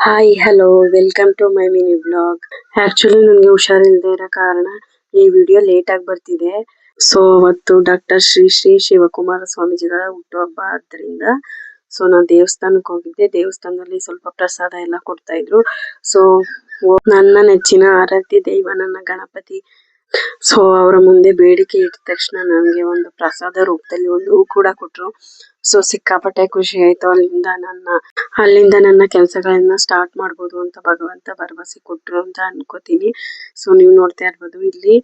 Hi hello welcome to my mini blog. Actually ನನಗೆ ಹುಷಾರಿಲ್ಲದೆ ಇರೋ ಕಾರಣ ಈ ವಿಡಿಯೋ ಲೇಟ್ ಆಗಿ ಬರ್ತಿದೆ. ಸೊ ಅವತ್ತು ಡಾಕ್ಟರ್ ಶ್ರೀ ಶ್ರೀ ಶಿವಕುಮಾರ ಸ್ವಾಮೀಜಿಗಳ ಹುಟ್ಟುಹಬ್ಬ ಆದ್ದರಿಂದ ಸೊ ನಾನು ದೇವಸ್ಥಾನಕ್ಕೆ ಹೋಗಿದ್ದೆ. ದೇವಸ್ಥಾನದಲ್ಲಿ ಸ್ವಲ್ಪ ಪ್ರಸಾದ ಎಲ್ಲ ಕೊಡ್ತಾ ಇದ್ರು. ಸೊ ನನ್ನ ನೆಚ್ಚಿನ ಆರಾಧ್ಯ ದೈವ ನನ್ನ ಗಣಪತಿ. ಸೊ ಅವರ ಮುಂದೆ ಬೇಡಿಕೆ ಇಟ್ಟ ತಕ್ಷಣ ನನಗೆ ಒಂದು ಪ್ರಸಾದ ರೂಪದಲ್ಲಿ ಒಂದು ಹೂ ಕೂಡ ಕೊಟ್ರು. ಸೊ ಸಿಕ್ಕಾಪಟ್ಟೆ ಖುಷಿ ಆಯ್ತು. ಅಲ್ಲಿಂದ ನನ್ನ ಕೆಲಸಗಳನ್ನ ಸ್ಟಾರ್ಟ್ ಮಾಡ್ಬೋದು ಅಂತ ಭಗವಂತ ಭರವಸೆ ಕೊಟ್ರು ಅಂತ ಅನ್ಕೋತೀನಿ. ಸೊ ನೀವು ನೋಡ್ತಾ ಇರ್ಬೋದು ಇಲ್ಲಿ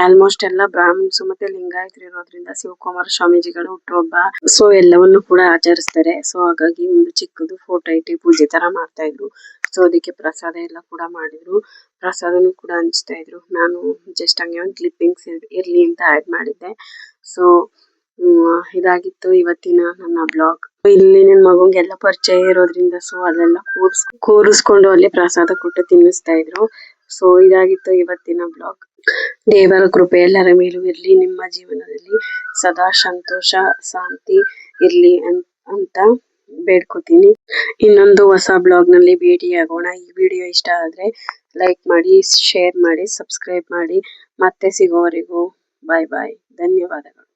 ಆಲ್ಮೋಸ್ಟ್ ಎಲ್ಲ ಬ್ರಾಹ್ಮಿನ್ಸ್ ಮತ್ತೆ ಲಿಂಗಾಯತರು ಇರೋದ್ರಿಂದ ಶಿವಕುಮಾರ ಸ್ವಾಮೀಜಿಗಳು ಹುಟ್ಟುಹಬ್ಬ ಸೊ ಎಲ್ಲವನ್ನು ಕೂಡ ಆಚರಿಸ್ತಾರೆ. ಸೊ ಹಾಗಾಗಿ ಒಂದು ಚಿಕ್ಕದು ಫೋಟೋ ಇಟ್ಟು ಪೂಜೆ ತರ ಮಾಡ್ತಾ ಇದ್ರು. ಸೊ ಅದಕ್ಕೆ ಪ್ರಸಾದ ಎಲ್ಲ ಕೂಡ ಮಾಡಿದ್ರು. ಪ್ರಸಾದನು ಕೂಡ ಹಂಚ್ತಾ ಇದ್ರು. ನಾನು ಜಸ್ಟ್ ಹಂಗೆ ಒಂದು ಕ್ಲಿಪ್ಪಿಂಗ್ಸ್ ಇರ್ಲಿ ಅಂತ ಆಡ್ ಮಾಡಿದ್ದೆ. ಸೊ ಇದಾಗಿತ್ತು ಇವತ್ತಿನ ನನ್ನ ಬ್ಲಾಗ್. ಇಲ್ಲಿ ನನ್ನ ಮಗುಂಗೆಲ್ಲ ಪರಿಚಯ ಇರೋದ್ರಿಂದ ಸೊ ಅಲ್ಲೆಲ್ಲ ಕೂರಿಸ್ಕೊಂಡು ಅಲ್ಲಿ ಪ್ರಸಾದ ಕೊಟ್ಟು ತಿನ್ನಿಸ್ತಾ ಇದ್ರು. ಸೊ ಇದಾಗಿತ್ತು ಇವತ್ತಿನ ಬ್ಲಾಗ್. ದೇವರ ಕೃಪೆ ಎಲ್ಲರ ಮೇಲೂ ಇರ್ಲಿ. ನಿಮ್ಮ ಜೀವನದಲ್ಲಿ ಸದಾ ಸಂತೋಷ ಶಾಂತಿ ಇರ್ಲಿ ಅಂತ ಬೇಡ್ಕೋತೀನಿ. ಇನ್ನೊಂದು ಹೊಸ ಬ್ಲಾಗ್ ನಲ್ಲಿ ಭೇಟಿಯಾಗೋಣ. ಈ ವಿಡಿಯೋ ಇಷ್ಟ ಆದ್ರೆ ಲೈಕ್ ಮಾಡಿ, ಶೇರ್ ಮಾಡಿ, ಸಬ್ಸ್ಕ್ರೈಬ್ ಮಾಡಿ. ಮತ್ತೆ ಸಿಗೋವರೆಗೂ ಬಾಯ್ ಬಾಯ್. ಧನ್ಯವಾದಗಳು.